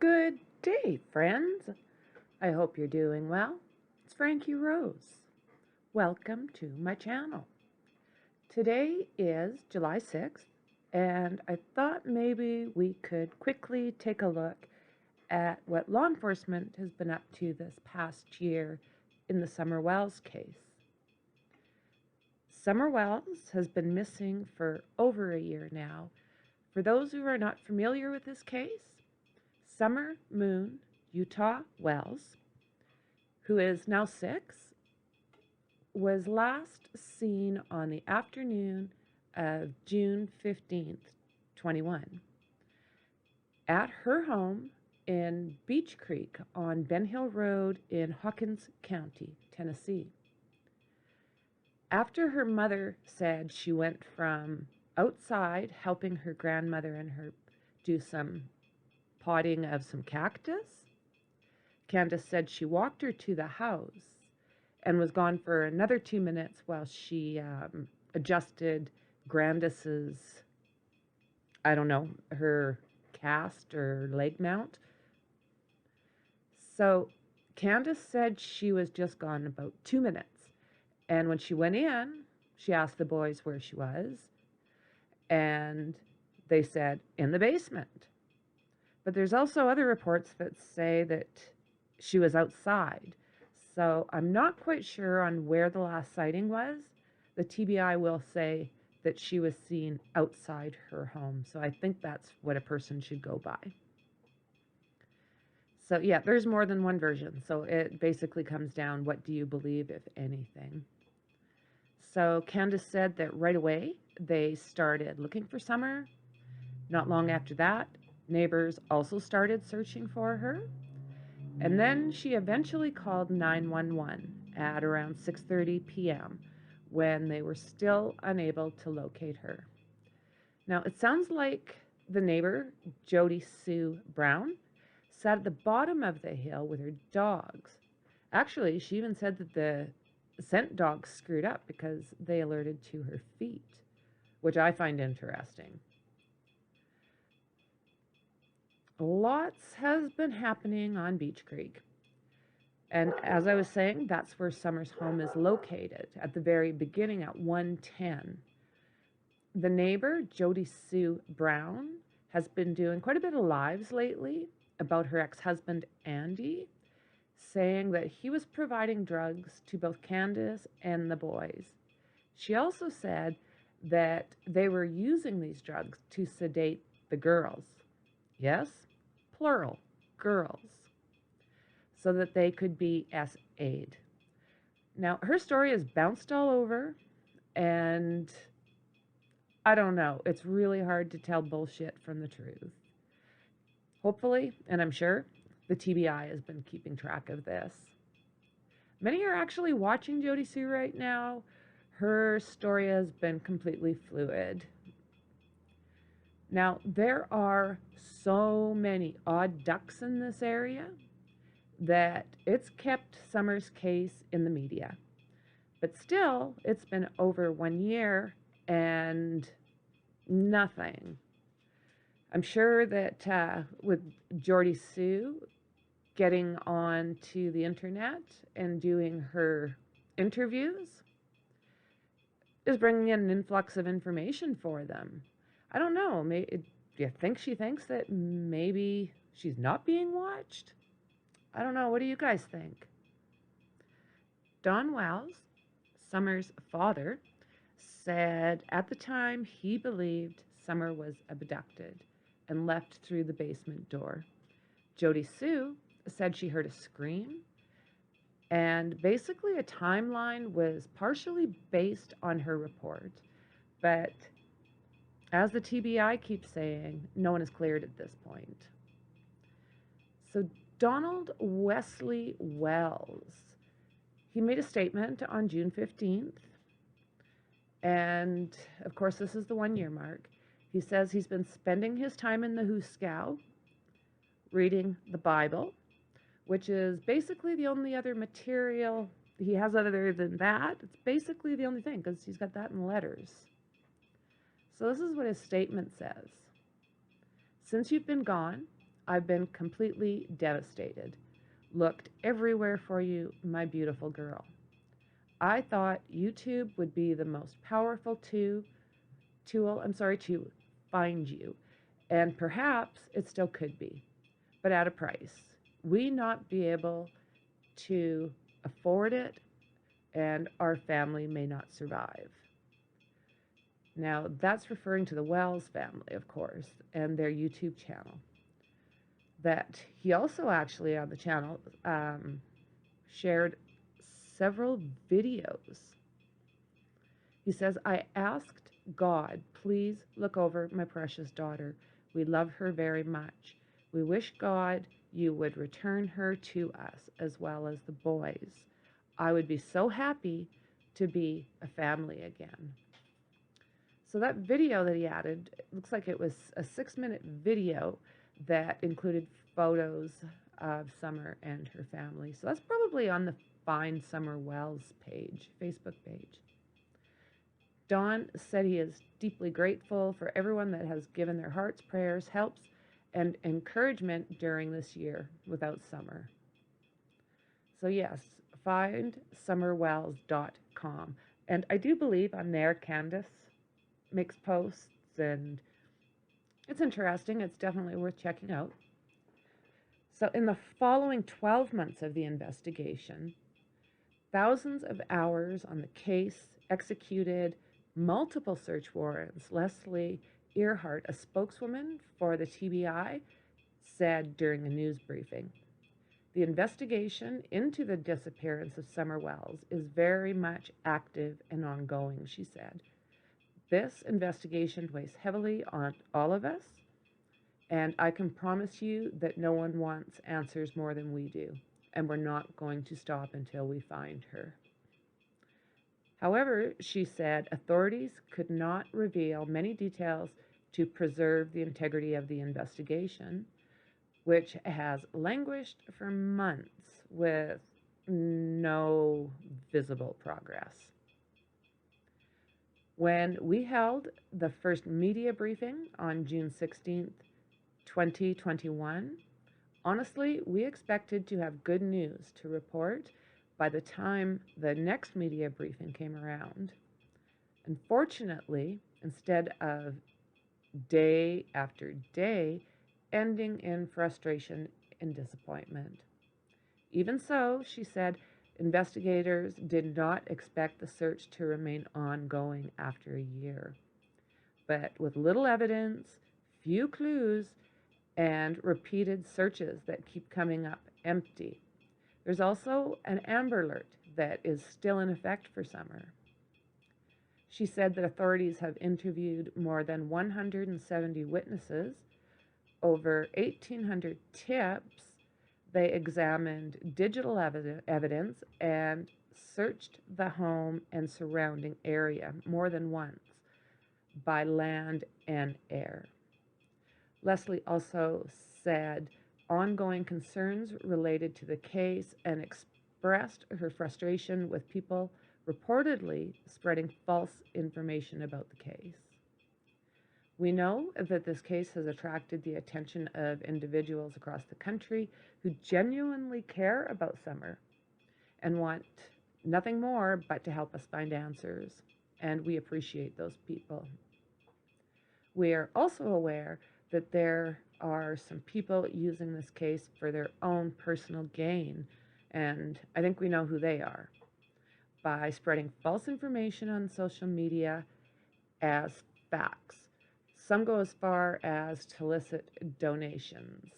Good day, friends. I hope you're doing well. It's Frankie Rose. Welcome to my channel. Today is July 6th, and I thought maybe we could quickly take a look at what law enforcement has been up to this past year in the Summer Wells case. Summer Wells has been missing for over a year now. For those who are not familiar with this case, Summer Moon Utah Wells, who is now 6, was last seen on the afternoon of June 15th, 21, at her home in Beech Creek on Ben Hill Road in Hawkins County, Tennessee. After her mother said she went from outside helping her grandmother and her do some potting of some cactus, Candace said she walked her to the house and was gone for another 2 minutes while she adjusted Grandis's, I don't know, her cast or leg mount. So Candace said she was just gone about 2 minutes. And when she went in, she asked the boys where she was. And they said, in the basement. But there's also other reports that say that she was outside. So I'm not quite sure on where the last sighting was. The TBI will say that she was seen outside her home. So I think that's what a person should go by. So yeah, there's more than one version. So it basically comes down, what do you believe, if anything? So Candace said that right away they started looking for Summer. Not long after that, neighbors also started searching for her. And then she eventually called 911 at around 6:30 p.m. when they were still unable to locate her. Now, it sounds like the neighbor, Jody Sue Brown, sat at the bottom of the hill with her dogs. Actually, she even said that the scent dogs screwed up because they alerted to her feet, which I find interesting. Lots has been happening on Beech Creek. And as I was saying, that's where Summer's home is located, at the very beginning at 110. The neighbor, Jody Sue Brown, has been doing quite a bit of lives lately about her ex-husband, Andy, saying that he was providing drugs to both Candace and the boys. She also said that they were using these drugs to sedate the girls. Yes, plural, girls, so that they could be SA'd. Now, her story is bounced all over, and I don't know, it's really hard to tell bullshit from the truth. Hopefully, and I'm sure, the TBI has been keeping track of this. Many are actually watching Jody Sue right now. Her story has been completely fluid. Now, there are so many odd ducks in this area that it's kept Summer's case in the media. But still, it's been over 1 year and nothing. I'm sure that with Jody Sue getting on to the internet and doing her interviews is bringing in an influx of information for them. I don't know. Do you think she thinks that maybe she's not being watched? I don't know. What do you guys think? Don Wells, Summer's father, said at the time he believed Summer was abducted and left through the basement door. Jody Sue said she heard a scream, and basically a timeline was partially based on her report. But as the TBI keeps saying, no one is cleared at this point. So Donald Wesley Wells, he made a statement on June 15th. And of course, this is the 1 year mark. He says he's been spending his time in the Huskow, reading the Bible, which is basically the only other material he has other than that. It's basically the only thing, because he's got that in letters. So this is what his statement says. Since you've been gone, I've been completely devastated. Looked everywhere for you, my beautiful girl. I thought YouTube would be the most powerful tool, to find you, and perhaps it still could be, but at a price. We not be able to afford it, and our family may not survive. Now, that's referring to the Wells family, of course, and their YouTube channel. That he also actually on the channel shared several videos. He says, I asked God, please look over my precious daughter. We love her very much. We wish God you would return her to us as well as the boys. I would be so happy to be a family again. So that video that he added, it looks like it was a 6-minute video that included photos of Summer and her family. So that's probably on the Find Summer Wells page, Facebook page. Don said he is deeply grateful for everyone that has given their hearts, prayers, helps, and encouragement during this year without Summer. So yes, findsummerwells.com. And I do believe on there Candace makes posts, and it's interesting. It's definitely worth checking out. So in the following 12 months of the investigation, thousands of hours on the case, executed multiple search warrants. Leslie Earhart, a spokeswoman for the TBI, said during a news briefing, the investigation into the disappearance of Summer Wells is very much active and ongoing, she said. This investigation weighs heavily on all of us, and I can promise you that no one wants answers more than we do, and we're not going to stop until we find her. However, she said authorities could not reveal many details to preserve the integrity of the investigation, which has languished for months with no visible progress. When we held the first media briefing on June 16th, 2021, honestly, we expected to have good news to report by the time the next media briefing came around. Unfortunately, instead of day after day ending in frustration and disappointment. Even so, she said, investigators did not expect the search to remain ongoing after a year. But with little evidence, few clues, and repeated searches that keep coming up empty. There's also an Amber Alert that is still in effect for Summer. She said that authorities have interviewed more than 170 witnesses, over 1,800 tips. They examined digital evidence and searched the home and surrounding area more than once by land and air. Leslie also said ongoing concerns related to the case and expressed her frustration with people reportedly spreading false information about the case. We know that this case has attracted the attention of individuals across the country who genuinely care about Summer and want nothing more but to help us find answers, and we appreciate those people. We are also aware that there are some people using this case for their own personal gain, and I think we know who they are, by spreading false information on social media as facts. Some go as far as to solicit donations.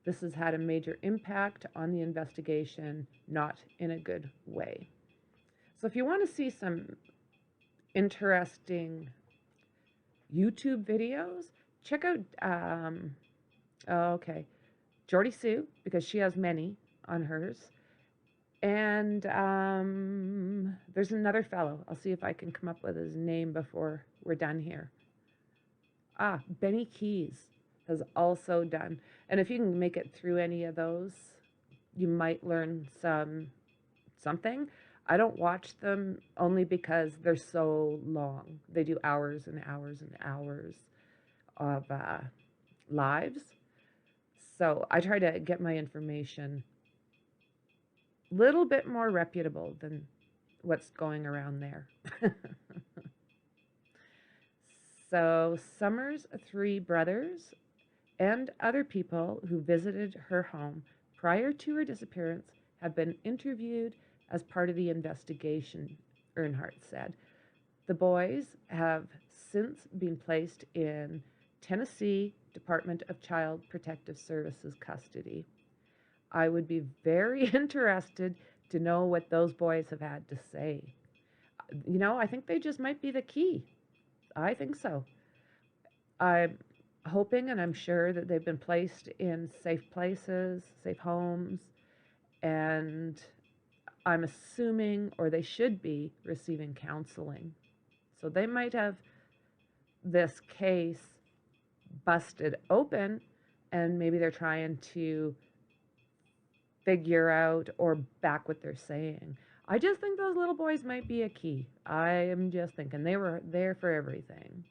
This has had a major impact on the investigation, not in a good way. So if you want to see some interesting YouTube videos, check out, Jordy Sue, because she has many on hers. And there's another fellow. I'll see if I can come up with his name before we're done here. Benny Keys has also done. And if you can make it through any of those, you might learn something. I don't watch them only because they're so long. They do hours and hours and hours of lives. So I try to get my information a little bit more reputable than what's going around there. So Summer's three brothers and other people who visited her home prior to her disappearance have been interviewed as part of the investigation, Earnhardt said. The boys have since been placed in Tennessee Department of Child Protective Services custody. I would be very interested to know what those boys have had to say. I think they just might be the key. I think so. I'm hoping and I'm sure that they've been placed in safe places, safe homes, and I'm assuming, or they should be, receiving counseling. So they might have this case busted open, and maybe they're trying to figure out or back what they're saying. I just think those little boys might be a key. I am just thinking they were there for everything.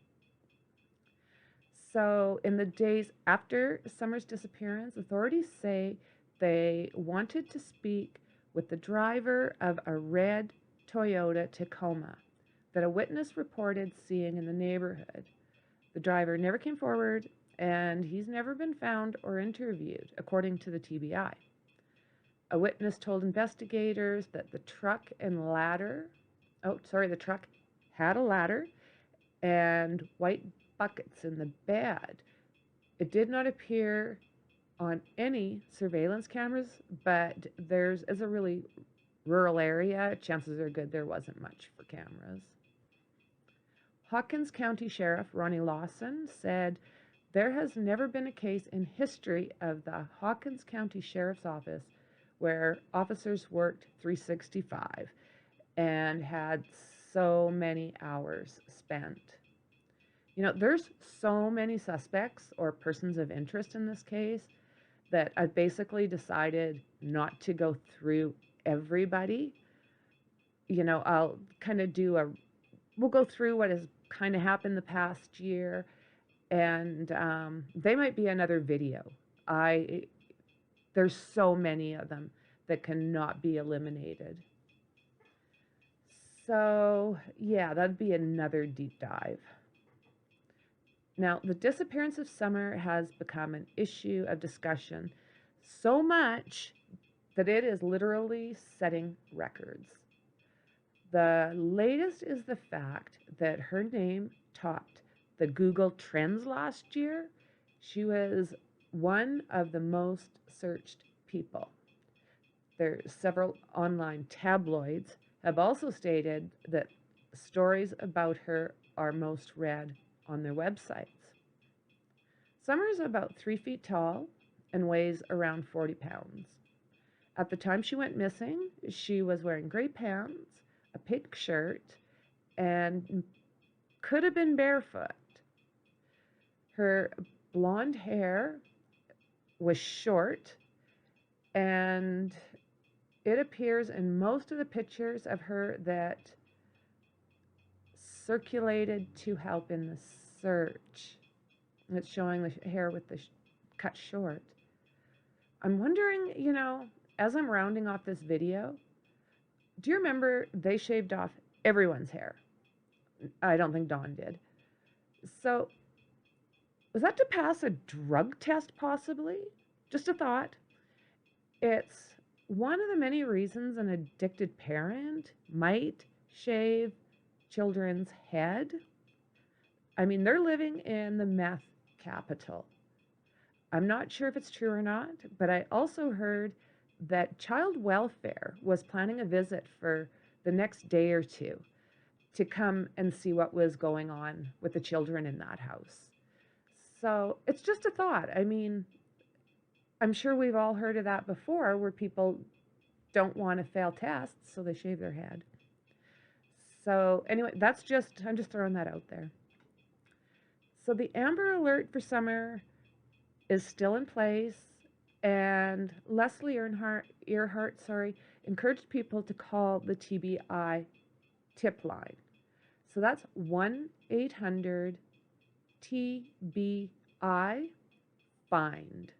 So, in the days after Summer's disappearance, authorities say they wanted to speak with the driver of a red Toyota Tacoma that a witness reported seeing in the neighborhood. The driver never came forward, and he's never been found or interviewed, according to the TBI. A witness told investigators that the truck had a ladder and white buckets in the bed. It did not appear on any surveillance cameras, but as a really rural area, chances are good there wasn't much for cameras. Hawkins County Sheriff Ronnie Lawson said there has never been a case in history of the Hawkins County Sheriff's Office where officers worked 365 and had so many hours spent. There's so many suspects or persons of interest in this case that I've basically decided not to go through everybody. I'll kind of we'll go through what has kind of happened the past year, and they might be another video. There's so many of them that cannot be eliminated. So, yeah, that'd be another deep dive. Now, the disappearance of Summer has become an issue of discussion so much that it is literally setting records. The latest is the fact that her name topped the Google Trends last year. She was one of the most searched people. Several online tabloids have also stated that stories about her are most read on their websites. Summer is about 3 feet tall and weighs around 40 pounds. At the time she went missing, she was wearing gray pants, a pink shirt, and could have been barefoot. Her blonde hair was short, and it appears in most of the pictures of her that circulated to help in the search. It's showing the hair with the cut short. I'm wondering, as I'm rounding off this video, do you remember they shaved off everyone's hair? I don't think Dawn did. So, was that to pass a drug test possibly? Just a thought. It's one of the many reasons an addicted parent might shave children's head. I mean, they're living in the meth capital. I'm not sure if it's true or not, but I also heard that child welfare was planning a visit for the next day or two to come and see what was going on with the children in that house. So it's just a thought. I mean, I'm sure we've all heard of that before, where people don't want to fail tests, so they shave their head. So anyway, I'm just throwing that out there. So the Amber Alert for Summer is still in place, and Leslie Earhart, encouraged people to call the TBI tip line. So that's 1-800-TBI-FIND.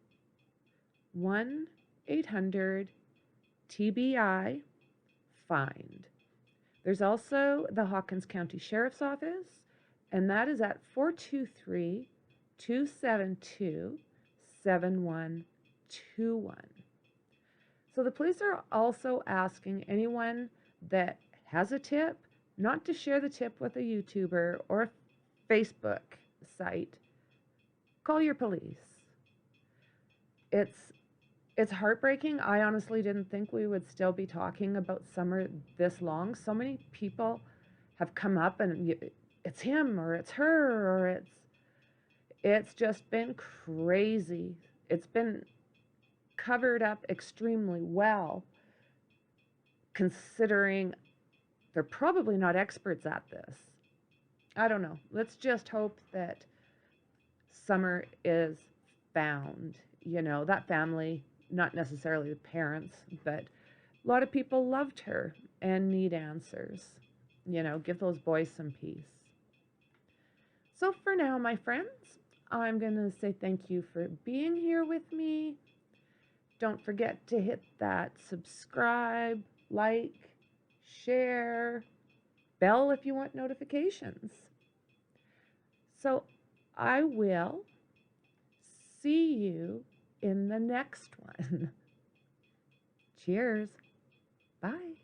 1-800-TBI FIND. There's also the Hawkins County Sheriff's Office, and that is at 423-272-7121. So the police are also asking anyone that has a tip not to share the tip with a YouTuber or a Facebook site. Call your police. It's heartbreaking. I honestly didn't think we would still be talking about Summer this long. So many people have come up and it's him or it's her or it's just been crazy. It's been covered up extremely well, considering they're probably not experts at this. I don't know. Let's just hope that Summer is found. You know, that family, not necessarily the parents, but a lot of people loved her and need answers. You know, give those boys some peace. So for now, my friends, I'm going to say thank you for being here with me. Don't forget to hit that subscribe, like, share, bell if you want notifications. So I will see you in the next one. Cheers. Bye.